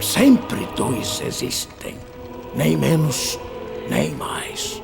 Sempre dois existem. Nem menos, nem mais.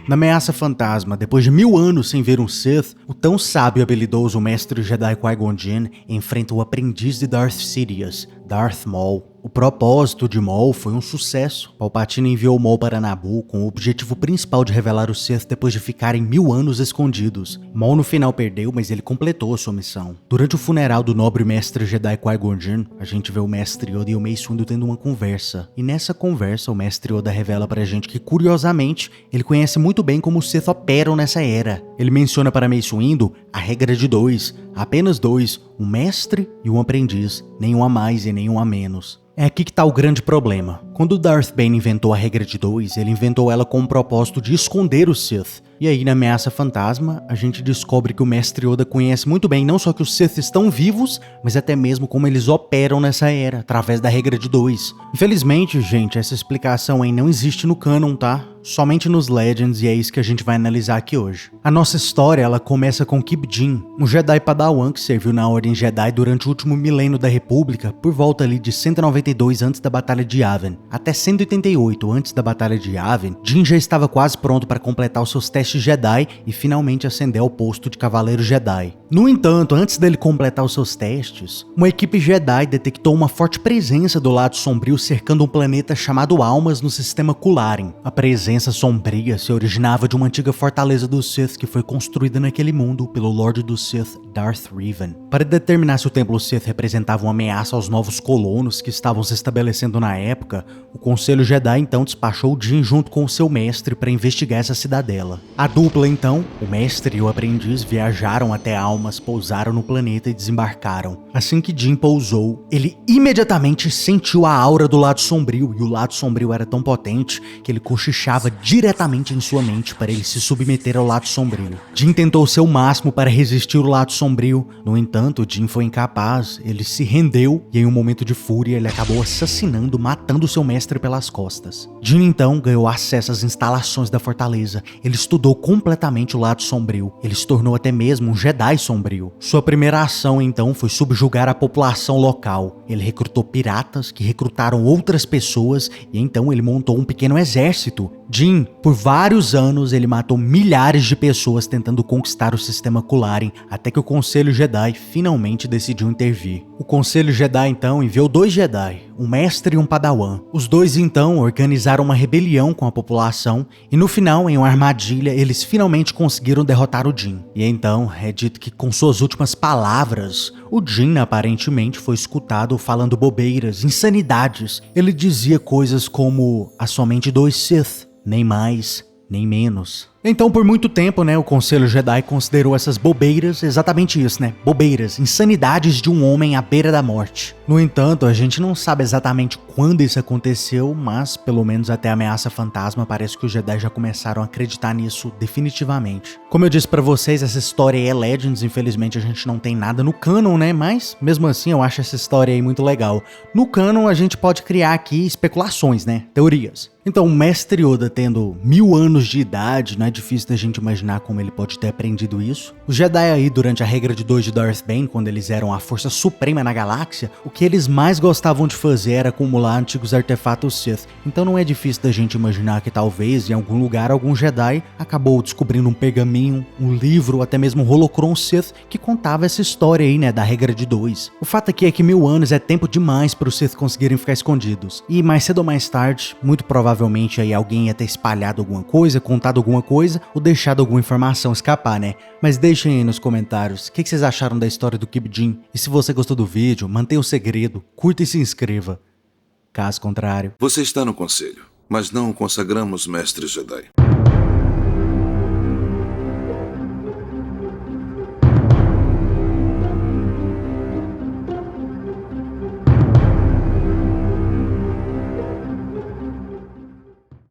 Na Ameaça Fantasma, depois de 1000 anos sem ver um Sith, o tão sábio e habilidoso mestre Jedi Qui-Gon Jinn enfrenta o aprendiz de Darth Sidious, Darth Maul. O propósito de Maul foi um sucesso. Palpatine enviou Maul para Naboo com o objetivo principal de revelar o Sith depois de ficarem 1000 anos escondidos. Maul no final perdeu, mas ele completou a sua missão. Durante o funeral do nobre mestre Jedi Qui-Gon Jinn, a gente vê o mestre Yoda e o Mace Windu tendo uma conversa. E nessa conversa, o mestre Yoda revela pra gente que, curiosamente, ele conhece muito bem como os Sith operam nessa era. Ele menciona para Mace Windu a regra de 2, apenas 2, um mestre e um aprendiz, nenhum a mais e nenhum a menos. É aqui que tá o grande problema. Quando Darth Bane inventou a regra de 2, ele inventou ela com o propósito de esconder os Sith. E aí, na Ameaça Fantasma, a gente descobre que o mestre Yoda conhece muito bem não só que os Sith estão vivos, mas até mesmo como eles operam nessa era, através da regra de 2. Infelizmente, gente, essa explicação aí não existe no canon, tá? Somente nos Legends, e é isso que a gente vai analisar aqui hoje. A nossa história, ela começa com Kip Jinn, um Jedi Padawan que serviu na Ordem Jedi durante o último milênio da República, por volta ali de 192 antes da Batalha de Yavin. Até 188 antes da Batalha de Yavin, Jinn já estava quase pronto para completar os seus testes Jedi e finalmente ascender ao posto de Cavaleiro Jedi. No entanto, antes dele completar os seus testes, uma equipe Jedi detectou uma forte presença do lado sombrio cercando um planeta chamado Almas no sistema Kularin. A presença sombria se originava de uma antiga fortaleza dos Sith que foi construída naquele mundo pelo Lorde dos Sith, Darth Revan. Para determinar se o Templo Sith representava uma ameaça aos novos colonos que estavam se estabelecendo na época, o Conselho Jedi então despachou Jinn junto com o seu mestre para investigar essa cidadela. A dupla então, o mestre e o aprendiz, viajaram até Almas, pousaram no planeta e desembarcaram. Assim que Jinn pousou, ele imediatamente sentiu a aura do lado sombrio, e o lado sombrio era tão potente que ele cochichava diretamente em sua mente para ele se submeter ao lado sombrio. Jinn tentou o seu máximo para resistir ao lado sombrio, no entanto, Jinn foi incapaz, ele se rendeu e em um momento de fúria ele acabou assassinando, matando seu mestre pelas costas. Jinn então ganhou acesso às instalações da fortaleza, ele estudou completamente o lado sombrio, ele se tornou até mesmo um Jedi sombrio. Sua primeira ação então foi subjugar a população local. Ele recrutou piratas que recrutaram outras pessoas e então ele montou um pequeno exército. Jinn, por vários anos, ele matou milhares de pessoas tentando conquistar o sistema Kularin, até que o Conselho Jedi finalmente decidiu intervir. O Conselho Jedi então enviou 2 Jedi, um mestre e um Padawan. Os dois então organizaram uma rebelião com a população e no final, em uma armadilha, eles finalmente conseguiram derrotar o Jinn. E então é dito que com suas últimas palavras, o Jinn aparentemente foi escutado falando bobeiras, insanidades. Ele dizia coisas como há somente 2 Sith, nem mais, nem menos. Então, por muito tempo, o Conselho Jedi considerou essas bobeiras exatamente isso, bobeiras, insanidades de um homem à beira da morte. No entanto, a gente não sabe exatamente quando isso aconteceu, mas pelo menos até a Ameaça Fantasma parece que os Jedi já começaram a acreditar nisso definitivamente. Como eu disse pra vocês, essa história aí é Legends, infelizmente a gente não tem nada no canon, mas mesmo assim eu acho essa história aí muito legal. No canon a gente pode criar aqui especulações, teorias. Então, o mestre Yoda tendo 1000 anos de idade, não é difícil da gente imaginar como ele pode ter aprendido isso. Os Jedi aí, durante a regra de 2 de Darth Bane, quando eles eram a força suprema na galáxia, o que eles mais gostavam de fazer era acumular antigos artefatos Sith. Então não é difícil da gente imaginar que talvez, em algum lugar, algum Jedi acabou descobrindo um pergaminho, um livro, ou até mesmo um holocron Sith, que contava essa história aí, da regra de 2. O fato aqui é que 1000 anos é tempo demais para os Sith conseguirem ficar escondidos. E mais cedo ou mais tarde, muito provavelmente aí alguém ia ter espalhado alguma coisa, contado alguma coisa, ou deixado alguma informação escapar, Mas deixem aí nos comentários o que vocês acharam da história do Kip Jinn. E se você gostou do vídeo, mantenha o segredo, curta e se inscreva. Caso contrário... Você está no conselho, mas não o consagramos mestre Jedi.